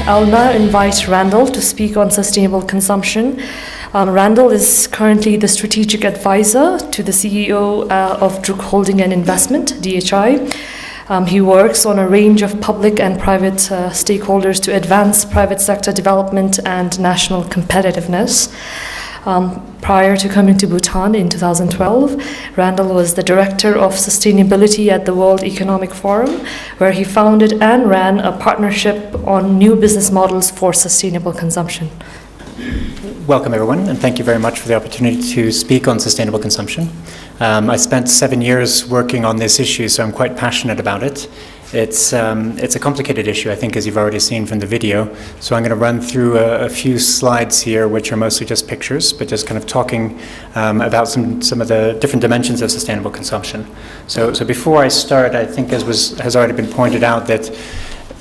I'll now invite Randall to speak on sustainable consumption. Randall is currently the strategic advisor to the CEO of Druk Holding and Investment, DHI. He works on a range of public and private stakeholders to advance private sector development and national competitiveness. Prior to coming to Bhutan in 2012, Randall was the director of sustainability at the World Economic Forum, where he founded and ran a partnership on new business models for sustainable consumption. Welcome, everyone, and thank you very much for the opportunity to speak on sustainable consumption. I spent 7 years working on this issue, so I'm quite passionate about it. It's a complicated issue, I think, as you've already seen from the video. So I'm going to run through a few slides here, which are mostly just pictures, but just kind of talking about some of the different dimensions of sustainable consumption. So before I start, I think, as has already been pointed out, that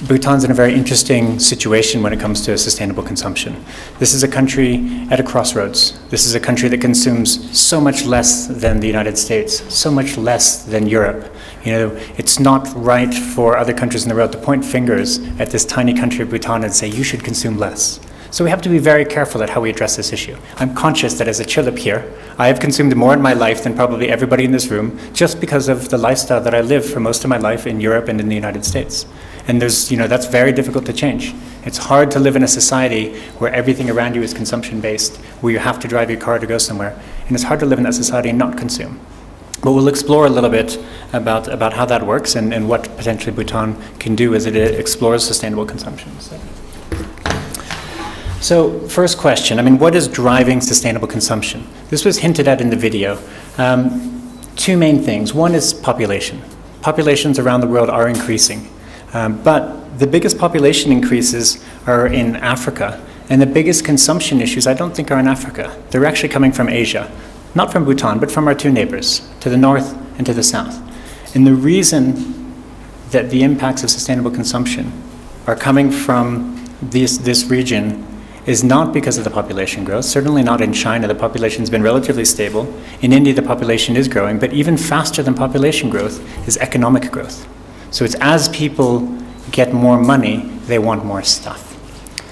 Bhutan's in a very interesting situation when it comes to sustainable consumption. This is a country at a crossroads. This is a country that consumes so much less than the United States, so much less than Europe. You know, it's not right for other countries in the world to point fingers at this tiny country of Bhutan and say, you should consume less. So we have to be very careful at how we address this issue. I'm conscious that as a Chilip here, I have consumed more in my life than probably everybody in this room, just because of the lifestyle that I lived for most of my life in Europe and in the United States. And that's very difficult to change. It's hard to live in a society where everything around you is consumption-based, where you have to drive your car to go somewhere. And it's hard to live in that society and not consume. But we'll explore a little bit about how that works and what potentially Bhutan can do as it explores sustainable consumption. So first question, what is driving sustainable consumption? This was hinted at in the video. Two main things. One is population. Populations around the world are increasing. But the biggest population increases are in Africa, and the biggest consumption issues I don't think are in Africa. They're actually coming from Asia, not from Bhutan, but from our two neighbors, to the north and to the south. And the reason that the impacts of sustainable consumption are coming from this region is not because of the population growth. Certainly not in China. The population's been relatively stable. In India, the population is growing, but even faster than population growth is economic growth. So it's as people get more money, they want more stuff.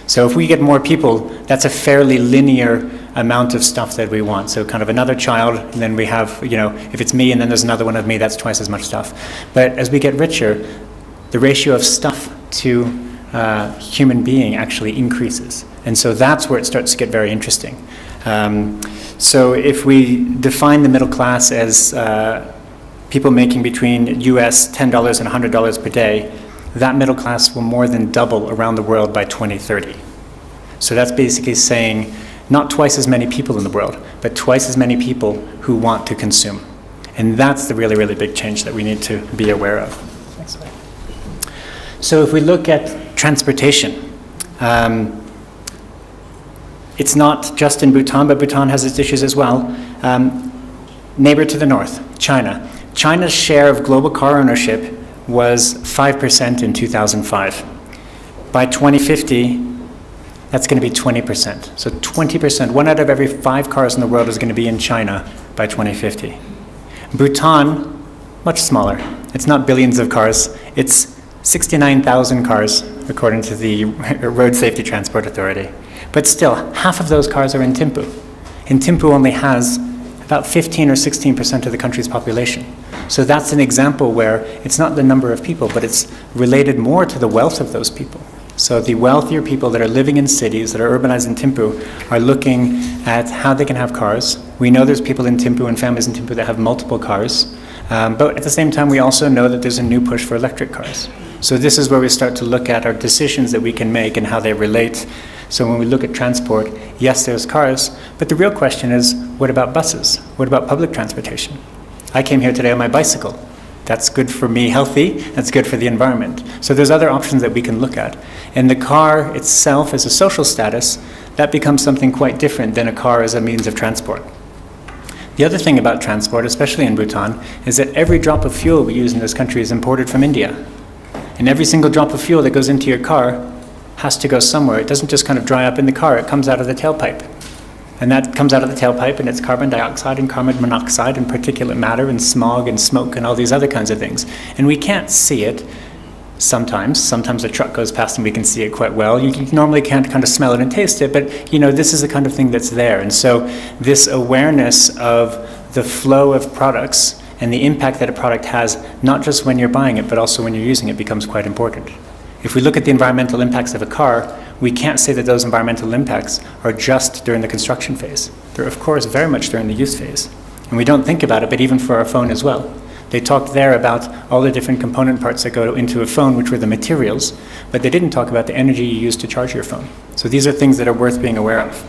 So if we get more people, that's a fairly linear amount of stuff that we want. So kind of another child, and then we have, if it's me and then there's another one of me, that's twice as much stuff. But as we get richer, the ratio of stuff to human being actually increases. And so that's where it starts to get very interesting. So if we define the middle class as people making between US $10 and $100 per day, that middle class will more than double around the world by 2030. So that's basically saying not twice as many people in the world, but twice as many people who want to consume. And that's the really, really big change that we need to be aware of. Next slide. So if we look at transportation, it's not just in Bhutan, but Bhutan has its issues as well. Neighbor to the north, China. China's share of global car ownership was 5% in 2005. By 2050, that's going to be 20%. So 20%, 1 out of every 5 cars in the world is going to be in China by 2050. Bhutan, much smaller. It's not billions of cars. It's 69,000 cars, according to the Road Safety Transport Authority. But still, half of those cars are in Thimphu. And Thimphu only has about 15 or 16% of the country's population. So that's an example where it's not the number of people, but it's related more to the wealth of those people. So the wealthier people that are living in cities, that are urbanized in Thimphu, are looking at how they can have cars. We know there's people in Thimphu and families in Thimphu that have multiple cars. But at the same time, we also know that there's a new push for electric cars. So this is where we start to look at our decisions that we can make and how they relate. So when we look at transport, yes, there's cars, but the real question is, what about buses? What about public transportation? I came here today on my bicycle. That's good for me, healthy. That's good for the environment. So there's other options that we can look at. And the car itself as a social status, that becomes something quite different than a car as a means of transport. The other thing about transport, especially in Bhutan, is that every drop of fuel we use in this country is imported from India. And every single drop of fuel that goes into your car has to go somewhere. It doesn't just kind of dry up in the car, it comes out of the tailpipe. And that comes out of the tailpipe, and it's carbon dioxide and carbon monoxide and particulate matter and smog and smoke and all these other kinds of things. And we can't see it, Sometimes a truck goes past and we can see it quite well. You normally can't kind of smell it and taste it, but this is the kind of thing that's there. And so this awareness of the flow of products and the impact that a product has, not just when you're buying it, but also when you're using it, becomes quite important. If we look at the environmental impacts of a car, we can't say that those environmental impacts are just during the construction phase. They're, of course, very much during the use phase. And we don't think about it, but even for our phone as well. They talked there about all the different component parts that go into a phone, which were the materials, but they didn't talk about the energy you use to charge your phone. So these are things that are worth being aware of.